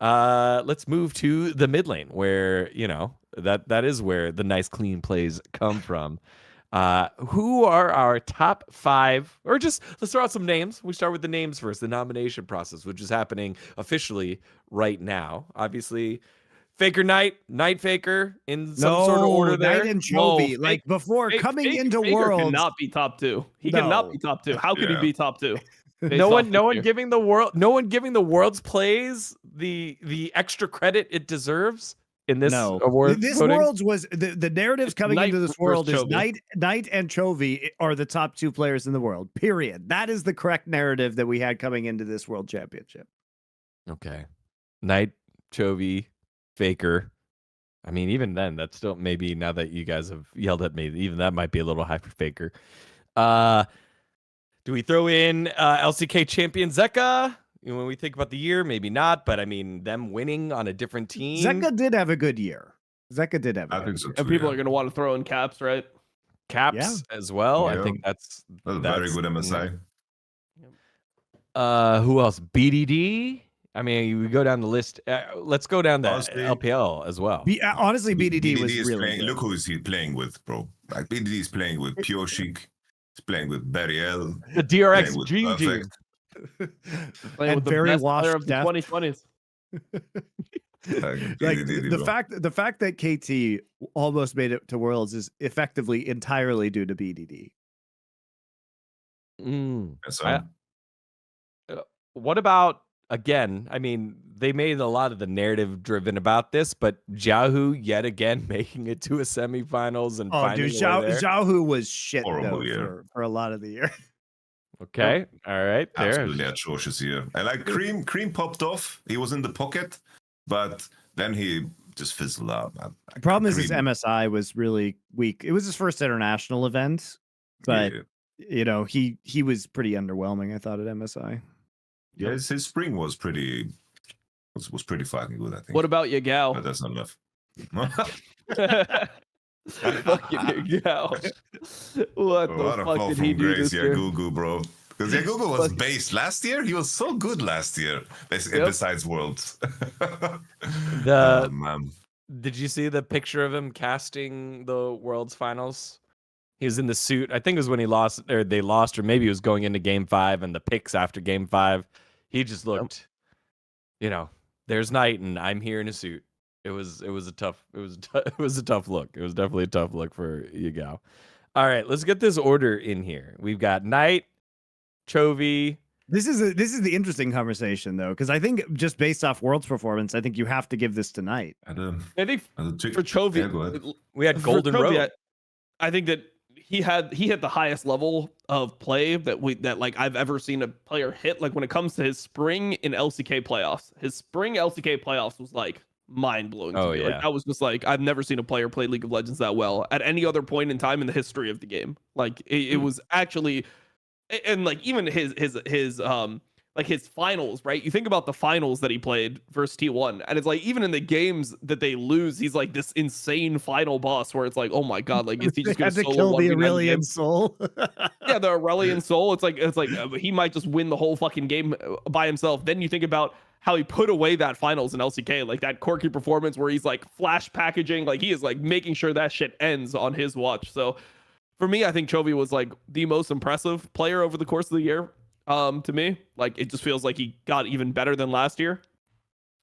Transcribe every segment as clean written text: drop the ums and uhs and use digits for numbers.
Let's move to the mid lane, where that is where the nice clean plays come from. Who are our top 5, or just let's throw out some names. We start with the names first, the nomination process, which is happening officially right now. Obviously, Faker Knight Faker in some sort of order there. Knight and Chovy, like before coming into Faker Worlds. cannot be top 2. He cannot be top 2. How could he be top 2? No one giving the world's plays the extra credit it deserves in this award. This voting? Worlds was the narratives coming Knight into this world is Chovy. Knight and Chovy are the top 2 players in the world. Period. That is the correct narrative that we had coming into this World Championship. Okay, Knight, Chovy, Faker. I mean, even then, that's still maybe, now that you guys have yelled at me, even that might be a little high for Faker. Do we throw in LCK champion Zeka? When we think about the year, maybe not, but I mean, them winning on a different team. Zeka did have a good year. Zeka did have. I think so too, and people are going to want to throw in Caps, right? Caps as well. Yeah. I think that's very good MSI. Who else? BDD. I mean, we go down the list. Let's go down the Honestly, LPL as well. Honestly, BDD was is really playing, good. look who is he playing with, bro. Like BDD is playing with Pure Chic. He's playing with Barriel. The DRX playing with Dream Team. Perfect. Playing with the very best washed player of the death. 2020s. Like BDD, the bro. fact that KT almost made it to Worlds is effectively entirely due to BDD. Yes, What about, again, I mean, they made a lot of the narrative driven about this, but Xiaohu yet again making it to a semifinals and finding dude, a way there. Xiaohu was shit Horrible though year. for a lot of the year. Okay, all right, there. Absolutely atrocious here. And like Cream popped off. He was in the pocket, but then he just fizzled out, man. The Like, problem is his Cream- MSI was really weak. It was his first international event, but yeah. he was pretty underwhelming, I thought, at MSI. Yeah, his spring was pretty fucking good, I think. What about Yagao? But that's not enough. Fucking Yagao. What What the a fuck fall did he from do grace, this year? Yagugu, bro. Because Yagugu was based last year. He was so good last year, besides Worlds. Man. Did you see the picture of him casting the World's Finals? He was in the suit. I think it was when he lost, or they lost, or maybe he was going into Game 5 and the picks after Game 5. He just looked, there's Knight and I'm here in a suit. It was a tough look. It was definitely a tough look for Yagao. All right, let's get this order in here. We've got Knight, Chovy. This is the interesting conversation though, because I think just based off World's performance, I think you have to give this to Knight. I think for Chovy, Chovy, we had Golden Road. I think that he hit the highest level of play that I've ever seen a player hit. Like when it comes to his spring in LCK playoffs, his spring LCK playoffs was like mind blowing. Oh me. yeah, like, that was just like I've never seen a player play League of Legends that well at any other point in time in the history of the game. Like it was actually, and like even his finals, right? You think about the finals that he played versus T1, and it's like even in the games that they lose, he's like this insane final boss where it's like, oh my god, like is he just going to kill the Aurelian Soul? Yeah, the Aurelian Soul. It's like he might just win the whole fucking game by himself. Then you think about how he put away that finals in LCK, like that Corki performance where he's like flash packaging, like he is like making sure that shit ends on his watch. So for me, I think Chovy was like the most impressive player over the course of the year. To me, like it just feels like he got even better than last year.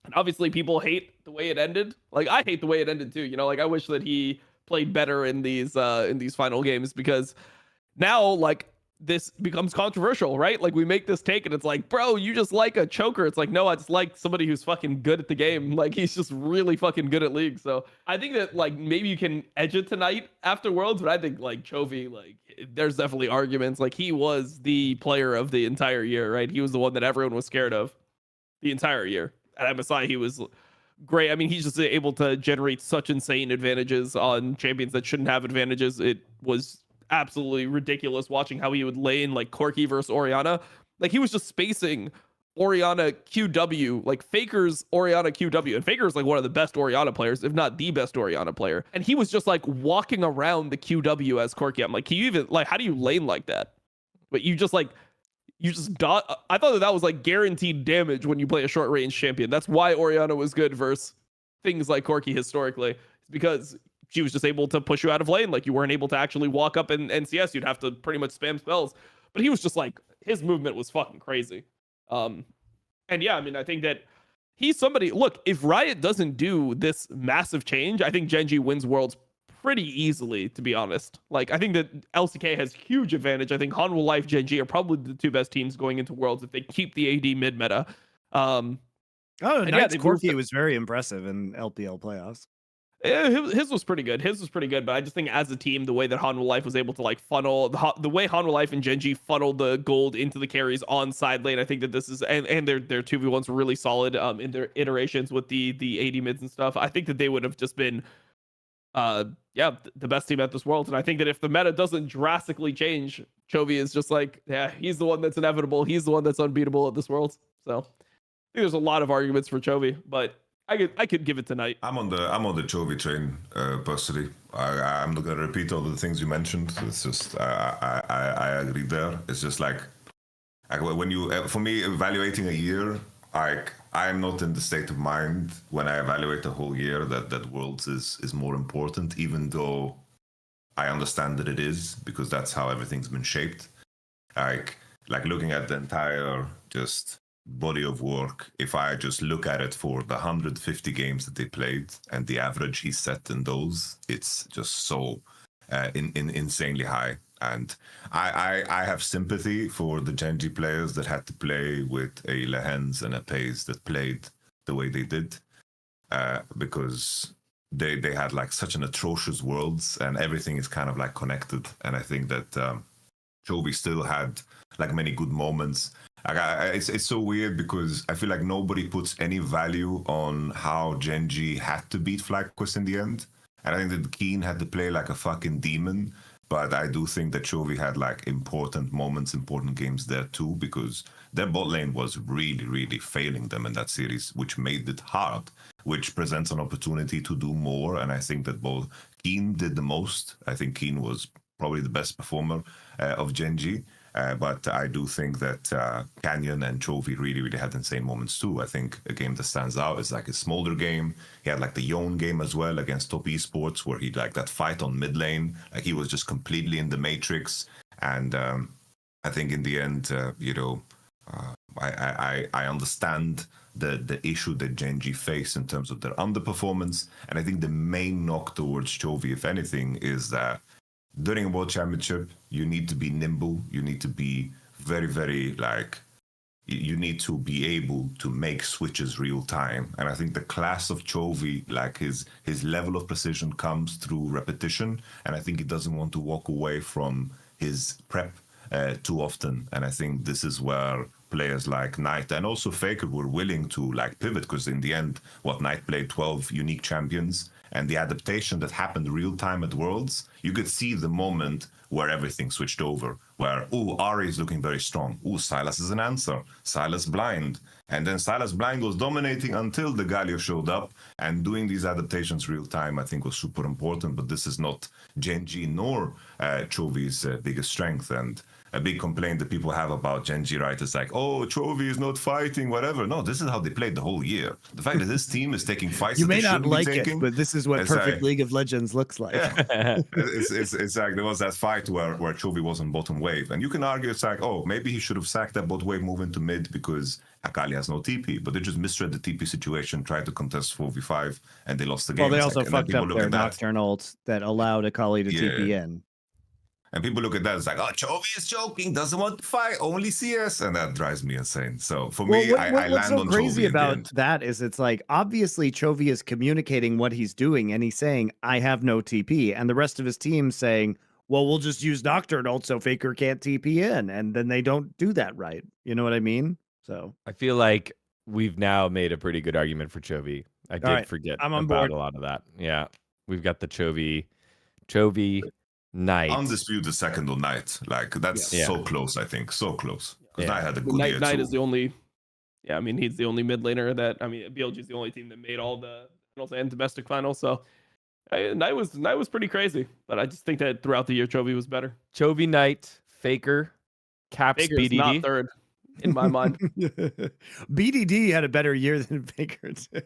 And obviously people hate the way it ended. Like I hate the way it ended too. Like I wish that he played better in these final games, because now like this becomes controversial, right? Like we make this take and it's like, bro, you just like a choker. It's like, no, I just like somebody who's fucking good at the game. Like he's just really fucking good at League. So I think that like maybe you can edge it tonight after Worlds, but I think like Chovy, like there's definitely arguments. Like he was the player of the entire year, right? He was the one that everyone was scared of the entire year. At MSI, he was great. I mean, he's just able to generate such insane advantages on champions that shouldn't have advantages. It was absolutely ridiculous watching how he would lane like Corki versus Orianna. Like he was just spacing Orianna QW, like Faker's Orianna QW, and Faker's like one of the best Orianna players, if not the best Orianna player, and he was just like walking around the QW as Corki. I'm like, can you even like, how do you lane like that? But you just like you just dot. I thought that was like guaranteed damage when you play a short range champion. That's why Orianna was good versus things like Corki historically. It's because she was just able to push you out of lane. Like you weren't able to actually walk up in NCS. You'd have to pretty much spam spells. But he was just like, his movement was fucking crazy. And yeah, I mean, I think that he's somebody. Look, if Riot doesn't do this massive change, I think Gen G wins Worlds pretty easily, to be honest. Like, I think that LCK has huge advantage. I think Hanwha Life, Gen G are probably the two best teams going into Worlds if they keep the AD mid meta. Knight's Corki was very impressive in LPL playoffs. Yeah, his was pretty good. His was pretty good, but I just think as a team, the way that Hanwha Life was able to like funnel the way Hanwha Life and Gen G funneled the gold into the carries on side lane, I think that this is and their 2v1s were really solid in their iterations with the AD mids and stuff. I think that they would have just been the best team at this World. And I think that if the meta doesn't drastically change, Chovy is just like, yeah, he's the one that's inevitable. He's the one that's unbeatable at this World. So I think there's a lot of arguments for Chovy, but I could give it tonight. I'm on the Chovy train personally. I'm not gonna repeat all the things you mentioned. It's just I agree there. It's just like when you for me evaluating a year, like I'm not in the state of mind when I evaluate the whole year that Worlds is more important, even though I understand that it is because that's how everything's been shaped. Like looking at the entire just body of work, if I just look at it for the 150 games that they played and the average he set in those, it's just so insanely high. And I have sympathy for the Gen G players that had to play with a Lehens and a Pace that played the way they did, because they had like such an atrocious Worlds and everything is kind of like connected. And I think that Chovy still had like many good moments. It's so weird because I feel like nobody puts any value on how Gen G had to beat FlyQuest in the end. And I think that Keen had to play like a fucking demon. But I do think that Chovy had like important moments, important games there too, because their bot lane was really, really failing them in that series, which made it hard, which presents an opportunity to do more. And I think that both Keen did the most. I think Keen was probably the best performer of Gen G. But I do think that Canyon and Chovy really, really had insane moments too. I think a game that stands out is like a Smolder game. He had like the Yon game as well against Top Esports, where he like that fight on mid lane. Like he was just completely in the matrix. And I think in the end, I understand the issue that Gen G face in terms of their underperformance. And I think the main knock towards Chovy, if anything, is that during a World Championship, you need to be nimble. You need to be very, very you need to be able to make switches real time. And I think the class of Chovy, like his level of precision comes through repetition. And I think he doesn't want to walk away from his prep too often. And I think this is where players like Knight and also Faker were willing to like pivot, because in the end, Knight played 12 unique champions. And the adaptation that happened real time at Worlds, you could see the moment where everything switched over, where, Ari is looking very strong. Sylas is an answer. Sylas blind. And then Sylas blind was dominating until the Galio showed up. And doing these adaptations real time, I think, was super important. But this is not Gen G nor Chovy's biggest strength. And a big complaint that people have about Gen G, right, is like, Chovy is not fighting, whatever. No, this is how they played the whole year. The fact that this team is taking fights you that may they not shouldn't like be taking, it, but this is what perfect League of Legends looks like. Yeah. it's like there was that fight where Chovy was on bottom wave, and you can argue it's like, maybe he should have sacked that bot wave, move into mid because Akali has no TP, but they just misread the TP situation, tried to contest 4v5, and they lost the game. Well, they also fucked up their Nocturne ult that allowed Akali to TP in. And people look at that, it's like, Chovy is joking, doesn't want to fight, only CS, and that drives me insane. So for me, I land on Chovy. What's so crazy about that is it's like, obviously Chovy is communicating what he's doing, and he's saying, I have no TP, and the rest of his team saying, well, we'll just use Nocturne ult so Faker can't TP in, and then they don't do that right. You know what I mean? So I feel like we've now made a pretty good argument for Chovy. I did forget about a lot of that. Yeah, we've got the Chovy Knight. Undisputed second on Knight. Like, that's so close, I think. So close. Because Knight had a good year Knight too. is the only... Yeah, I mean, he's the only mid laner that... I mean, BLG is the only team that made all the finals and domestic finals, so... Knight was pretty crazy, but I just think that throughout the year, Chovy was better. Chovy, Knight, Faker, Caps Faker's not BDD. third in my mind. BDD had a better year than Faker did.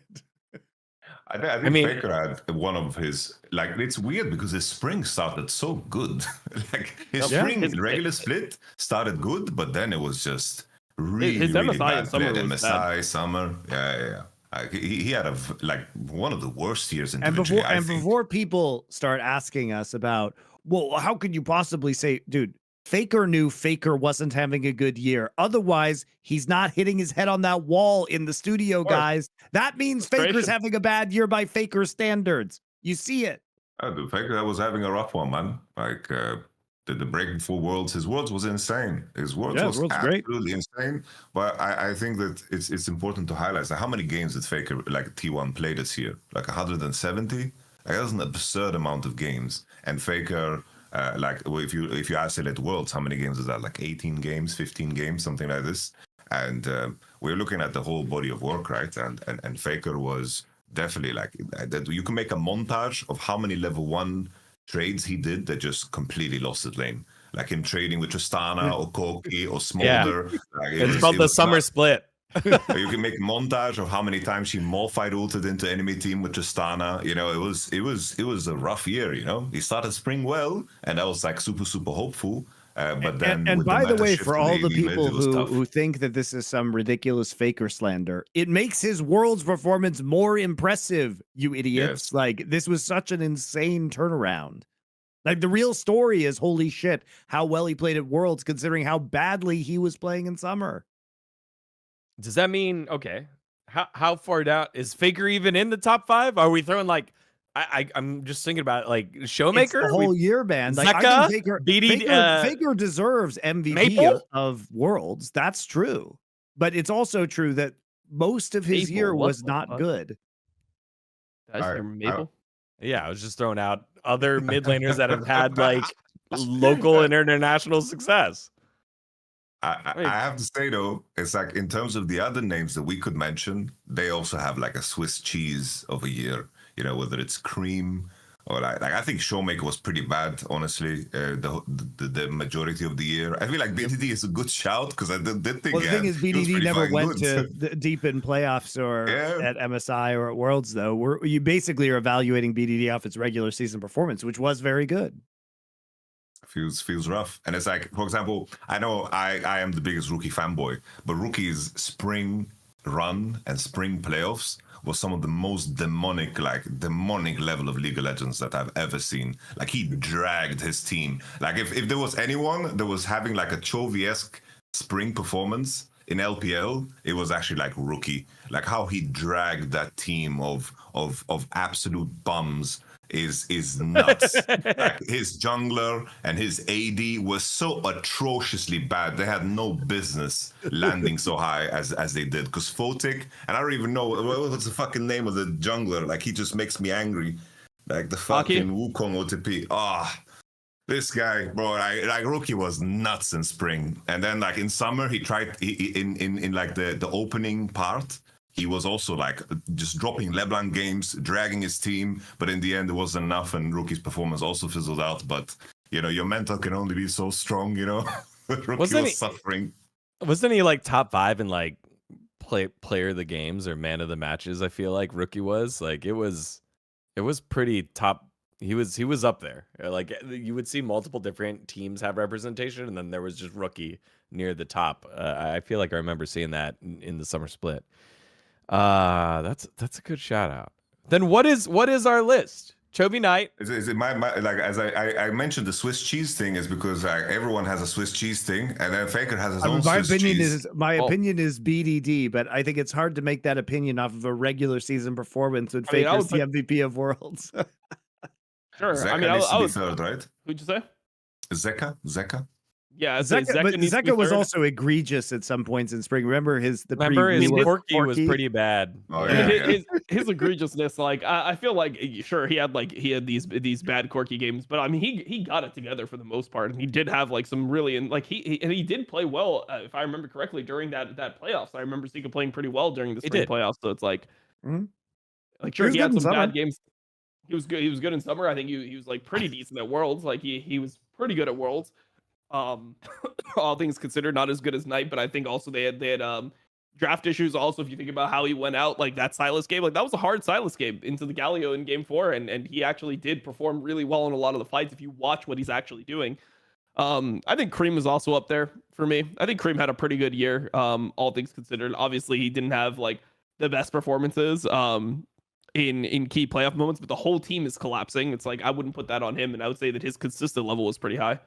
I think Faker had one of his, like, it's weird because his spring started so good. Like his Yeah. spring His- regular split started good, but then it was just really, his really MSI bad. in summer Play at was MSI summer, yeah. He had like one of the worst years in And individually, I think. before people start asking us about, well, how could you possibly say, dude, Faker knew Faker wasn't having a good year. Otherwise, he's not hitting his head on that wall in the studio, guys. That means Faker's having a bad year by Faker standards. You see it. The Faker was having a rough one, man. Like the breaking for Worlds, his Worlds was insane. His Worlds was absolutely insane. But I think that it's important to highlight that how many games did Faker, like T1, play this year? Like 170? Like, that's an absurd amount of games. And Faker, like if you isolate Worlds, how many games is that? Like 18 games, 15 games, something like this. And we're looking at the whole body of work, right? And Faker was definitely like that. You can make a montage of how many level 1 trades he did that just completely lost his lane. Like him trading with Tristana or Koki or Smolder. Like it's called the summer split. You can make a montage of how many times he Malphite ulted into enemy team with Tristana. You know, it was a rough year. You know, he started spring well, and that was like super hopeful. But then, and by the way, for all the people mid, who think that this is some ridiculous Faker slander, it makes his Worlds performance more impressive, you idiots. Yes. Like, this was such an insane turnaround. Like, the real story is, holy shit, how well he played at Worlds, considering how badly he was playing in summer. Does that mean, okay, how far down is Faker even in the top 5? Are we throwing like, I'm just thinking about it, like Showmaker? It's the whole year, man. Like, Zeka, I think BD, Faker deserves MVP Maple? of Worlds. That's true. But it's also true that most of his Maple, year what was the not fuck? good. Did I hear Maple? Yeah, I was just throwing out other mid laners that have had like local and international success. I have to say though, it's like in terms of the other names that we could mention, they also have like a Swiss cheese of a year. You know, whether it's Cream or like I think Showmaker was pretty bad, honestly. The majority of the year, I feel like BDD is a good shout because I did think. Well, the thing is, BDD never went to deep in playoffs or Yeah. at MSI or at Worlds, though. You basically are evaluating BDD off its regular season performance, which was very good. Feels rough. And it's like, for example, I know I am the biggest Rookie fanboy, but Rookie's spring run and spring playoffs was some of the most demonic level of League of Legends that I've ever seen. Like, he dragged his team. Like, if there was anyone that was having like a Chovy-esque spring performance in LPL, it was actually like Rookie. Like, how he dragged that team of absolute bums is nuts. Like, his jungler and his AD was so atrociously bad. They had no business landing so high as they did. Because Photic, and I don't even know what's the fucking name of the jungler. Like, he just makes me angry. Like the fucking Wukong OTP. This guy, bro, like Rookie was nuts in spring. And then like in summer, he tried in like the opening part. He was also like just dropping LeBlanc games, dragging his team, but in the end it wasn't enough, and Rookie's performance also fizzled out. But you know, your mental can only be so strong, you know. Rookie was suffering. Wasn't he like top 5 in like player of the games or man of the matches? I feel like Rookie was like it was pretty top. He was up there. Like, you would see multiple different teams have representation, and then there was just Rookie near the top. I feel like I remember seeing that in the summer split. That's a good shout out. Then what is our list? Chovy Knight. Is it my like, as I mentioned, the Swiss cheese thing is because everyone has a Swiss cheese thing, and then Faker has his own Swiss cheese. My opinion is BDD, but I think it's hard to make that opinion off of a regular season performance when Faker's the MVP of Worlds. Sure. Zeka needs to be third, right? Who'd you say? Zeka. Yeah, Zeka was also egregious at some points in spring. Remember his Corky was pretty bad. Oh, yeah. His egregiousness, like I feel like sure he had these bad Corky games, but I mean he got it together for the most part, and he did have like some really he did play well if I remember correctly during that playoffs. I remember Zeka playing pretty well during the spring playoffs, so it's like like sure he had some bad games. He was good. He was good in summer. I think he was like pretty decent at Worlds. Like he was pretty good at Worlds. All things considered, not as good as Knight, but I think also they had draft issues. Also, if you think about how he went out, like that Silas game, like that was a hard Silas game into the Galio in game 4, and he actually did perform really well in a lot of the fights if you watch what he's actually doing. I think Cream is also up there for me. I think Cream had a pretty good year, all things considered. Obviously, he didn't have like the best performances in key playoff moments, but the whole team is collapsing. It's like I wouldn't put that on him, and I would say that his consistent level was pretty high.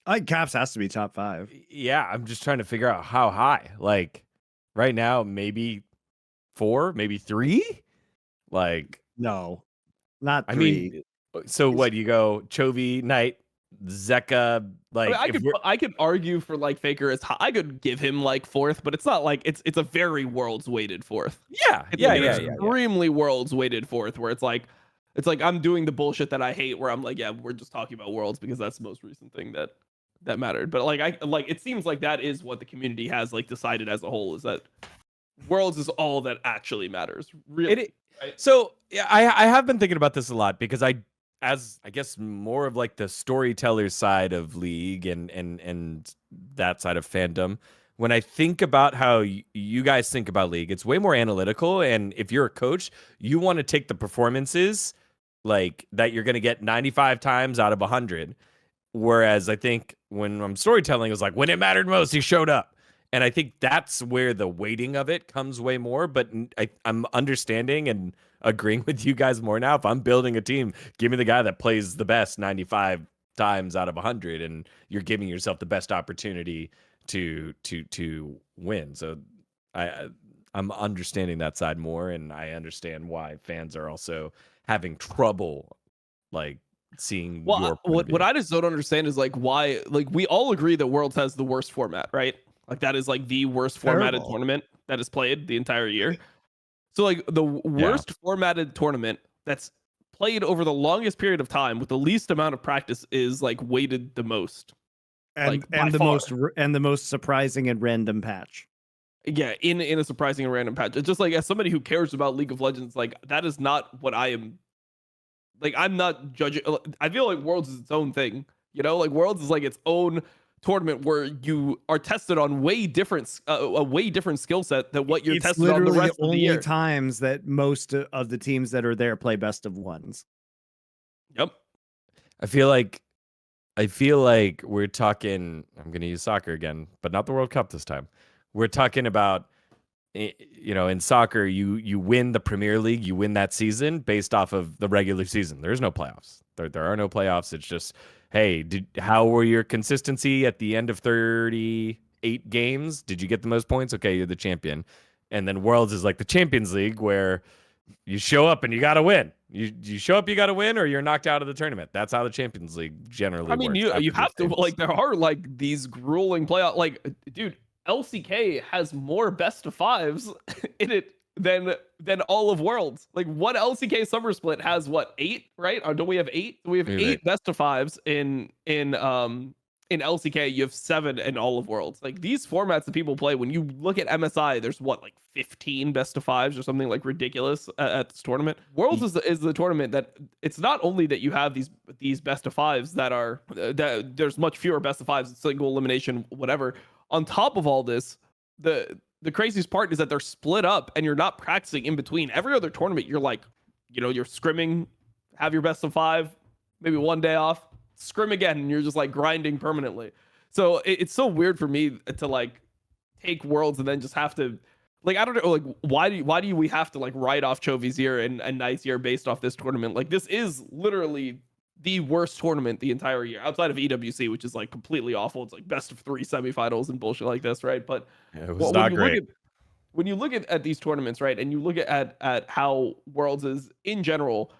I think Caps has to be top 5. Yeah, I'm just trying to figure out how high. Like right now, maybe 4, maybe 3. Like No, not 3. I mean, so what? You go Chovy, Knight, Zeka. Like I mean, I could argue for like Faker as high. I could give him like 4th, but it's not like it's a very worlds weighted 4th. Yeah, It's yeah, like yeah, an yeah. extremely worlds weighted 4th, where it's like I'm doing the bullshit that I hate, where I'm like, yeah, we're just talking about worlds because that's the most recent thing that mattered. But like it seems like that is what the community has like decided as a whole, is that worlds is all that actually matters. Really. Right? So yeah, I have been thinking about this a lot because as I guess more of like the storyteller side of League and that side of fandom, when I think about how you guys think about League, it's way more analytical. And if you're a coach, you want to take the performances like that you're going to get 95 times out of 100. Whereas I think when I'm storytelling, it was like when it mattered most, he showed up. And I think that's where the weighting of it comes way more. But I'm understanding and agreeing with you guys more now. If I'm building a team, give me the guy that plays the best 95 times out of 100, and you're giving yourself the best opportunity to win. So I'm understanding that side more, and I understand why fans are also having trouble like seeing what I just don't understand is like why, like we all agree that Worlds has the worst format, right? Like that is like the worst formatted tournament that is played the entire year. So like the worst formatted tournament that's played over the longest period of time with the least amount of practice is like weighted the most. And like, the most surprising and random patch. Yeah, in a surprising and random patch. It's just like, as somebody who cares about League of Legends, like that is not what I am. Like I'm not judging. I feel like Worlds is its own thing. You know, like Worlds is like its own tournament where you are tested on a way different skill set than what you're tested on the rest of the year. Only times that most of the teams that are there play best of ones. Yep. I feel like we're talking, I'm going to use soccer again, but not the World Cup this time. We're talking about, you know, in soccer, you win the Premier League, you win that season based off of the regular season. There's no playoffs. There are no playoffs. It's just, hey, how were your consistency at the end of 38 games? Did you get the most points? Okay, you're the champion. And then Worlds is like the Champions League, where you show up and you got to win. You show up, you got to win, or you're knocked out of the tournament. That's how the Champions League generally works. I mean, you have to, like, there are like these grueling playoff, like, dude, LCK has more best of 5s in it than all of Worlds. Like, what LCK summer split has what, 8, right? Or don't we have 8? We have 8 best of 5s in LCK. You have 7 in all of Worlds. Like, these formats that people play, when you look at MSI, there's what, like 15 best of 5s or something like ridiculous at this tournament. Worlds is the tournament that it's not only that you have these best of 5s that are that there's much fewer best of 5s, single elimination, whatever. On top of all this, the craziest part is that they're split up and you're not practicing in between. Every other tournament, you're like, you know, you're scrimming, have your best of 5, maybe one day off, scrim again, and you're just like grinding permanently. So it's so weird for me to like take Worlds and then just have to, like, I don't know, like why do we have to like write off Chovy's year and Knight's year based off this tournament? Like, this is literally the worst tournament the entire year, outside of EWC, which is like completely awful. It's like best of 3 semifinals and bullshit like this, right? But it was not great. When you look at these tournaments, right, and you look at how Worlds is in general,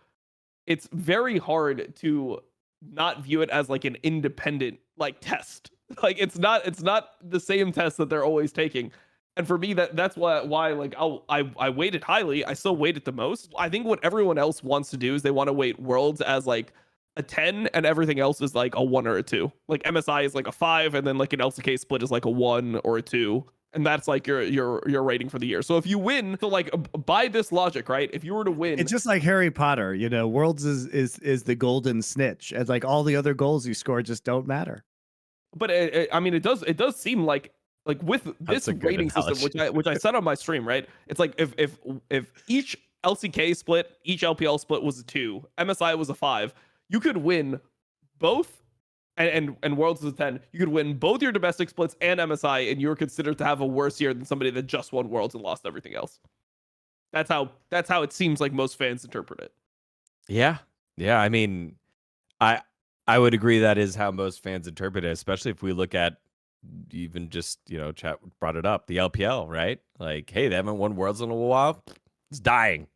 it's very hard to not view it as like an independent like test. Like it's not the same test that they're always taking. And for me, that's why like I weight it highly. I still weight it the most. I think what everyone else wants to do is they want to weight Worlds as like a 10 and everything else is like a 1 or a 2. Like MSI is like a 5, and then like an LCK split is like a 1 or a 2. And that's like your rating for the year. So if you win, so like by this logic, right? If you were to win, it's just like Harry Potter, you know, Worlds is the golden snitch, and like all the other goals you score just don't matter. But I mean, it does seem like with this a good rating system, which I said on my stream, right? It's like if each LCK split, each LPL split was a 2, MSI was a 5, you could win both, and Worlds was a 10. You could win both your domestic splits and MSI, and you're considered to have a worse year than somebody that just won Worlds and lost everything else. That's how it seems like most fans interpret it. Yeah. I mean, I would agree that is how most fans interpret it, especially if we look at even just, chat brought it up, the LPL, right? Like, hey, they haven't won Worlds in a while. It's dying.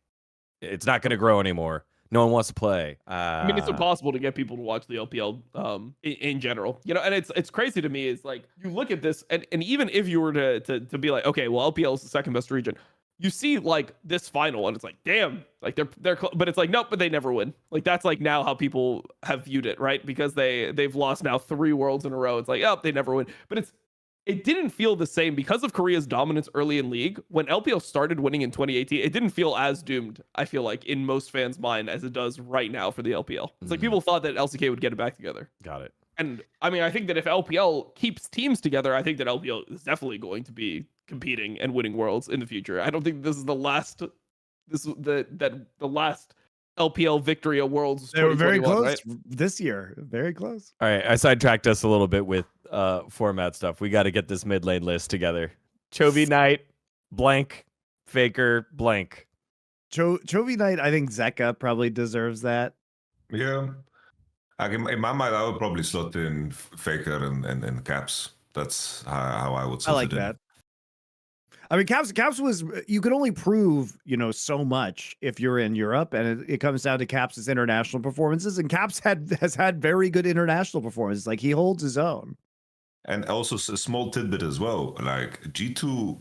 It's not going to grow anymore. No one wants to play. I mean, it's impossible to get people to watch the LPL in general, and it's crazy to me is like you look at this and even if you were to be like, okay, well, LPL is the second best region, you see like this final and it's like, damn, like they're but it's like, nope, but they never win. Like that's like now how people have viewed it, right? Because they've lost now 3 Worlds in a row. It's like, oh, they never win. But it didn't feel the same because of Korea's dominance early in league. When LPL started winning in 2018, it didn't feel as doomed, I feel like, in most fans' mind as it does right now for the LPL. It's like people thought that LCK would get it back together. Got it. And I mean, I think that if LPL keeps teams together, I think that LPL is definitely going to be competing and winning Worlds in the future. I don't think this is the last the last LPL victory at Worlds. They were very close right? this year. Very close. All right, I sidetracked us a little bit with format stuff. We got to get this mid lane list together. Chovy Knight, blank, Faker, blank. Chovy Knight, I think Zeka probably deserves that. Yeah. In my mind, I would probably slot in Faker and Caps. That's how I would slot I like it in. that. I mean, Caps was, you could only prove, so much if you're in Europe, and it comes down to Caps' international performances, and Caps has had very good international performances. Like, he holds his own. And also a small tidbit as well, like G2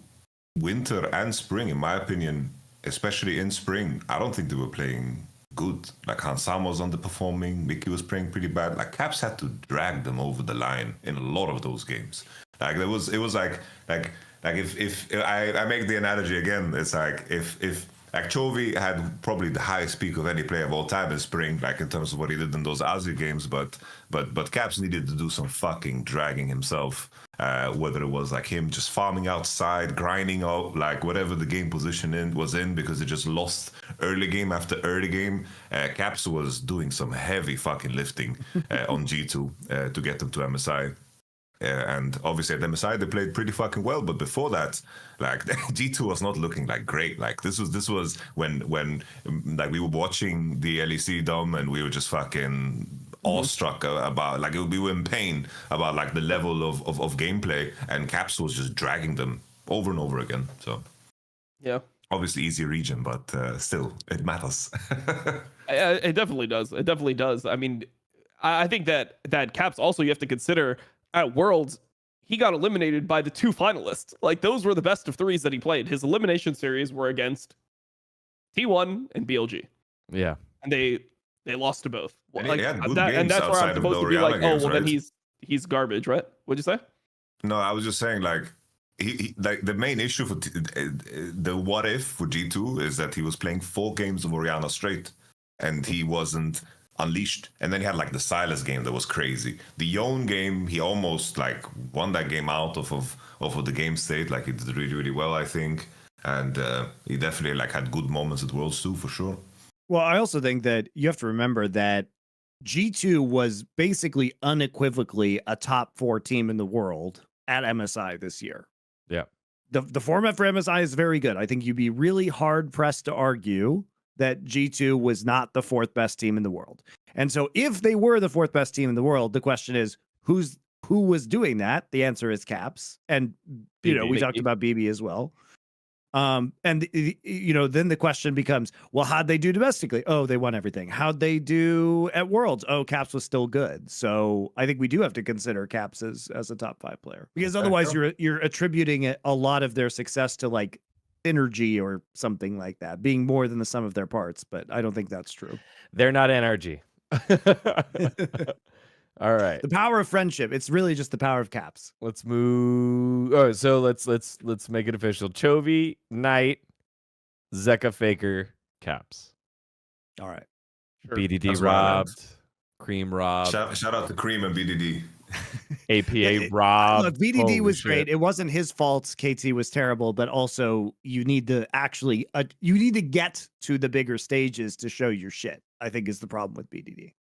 winter and spring, in my opinion, especially in spring, I don't think they were playing good. Like Hansam was underperforming, Mickey was playing pretty bad. Like Caps had to drag them over the line in a lot of those games. Like it was like if I make the analogy again, it's like if like Chovy had probably the highest peak of any player of all time in spring, like in terms of what he did in those Aussie games, but Caps needed to do some fucking dragging himself. Whether it was like him just farming outside, grinding out, like whatever the game position was in, because they just lost early game after early game. Caps was doing some heavy fucking lifting on G2 to get them to MSI. And obviously at MSI they played pretty fucking well, but before that, like G2 was not looking like great. Like this was when like we were watching the LEC Dom and we were just fucking awestruck about, like we were in pain about like the level of gameplay, and Caps was just dragging them over and over again. So yeah, obviously easy region, but still it matters. It definitely does. It definitely does. I mean, I think that Caps also, you have to consider at Worlds, he got eliminated by the 2 finalists. Like those were the best of 3s that he played. His elimination series were against T1 and BLG. Yeah. And they lost to both. And, like, and that's where I'm supposed to be like, games, oh, well, right? then he's garbage, right? What'd you say? No, I was just saying, like, he like the main issue for the what if for G2 is that he was playing 4 games of Orianna straight, and he wasn't unleashed. And then he had like the Silas game that was crazy. The Yone game, he almost like won that game out of the game state. Like he did really, really well, I think. And he definitely like had good moments at Worlds too, for sure. Well, I also think that you have to remember that G2 was basically unequivocally a top 4 team in the world at MSI this year. Yeah. The format for MSI is very good. I think you'd be really hard pressed to argue that G2 was not the 4th best team in the world. And so if they were the 4th best team in the world, the question is who was doing that? The answer is Caps. And BB. We talked about BB as well. And then the question becomes, well, how'd they do domestically? Oh, they won everything. How'd they do at Worlds? Oh, Caps was still good. So I think we do have to consider Caps as a top 5 player, because otherwise you're attributing a lot of their success to like energy or something like that, being more than the sum of their parts. But I don't think that's true. They're not energy. All right. The power of friendship. It's really just the power of Caps. Let's move. Oh, so let's make it official. Chovy, Knight, Zeka, Faker, Caps. All right. Sure. BDD That's what I meant. robbed. Cream Rob, Shout out to Cream and BDD. APA Rob. Look, VDD Holy was shit. great. It wasn't his fault. KT was terrible, but also you need to actually you need to get to the bigger stages to show your shit, I think is the problem with BDD.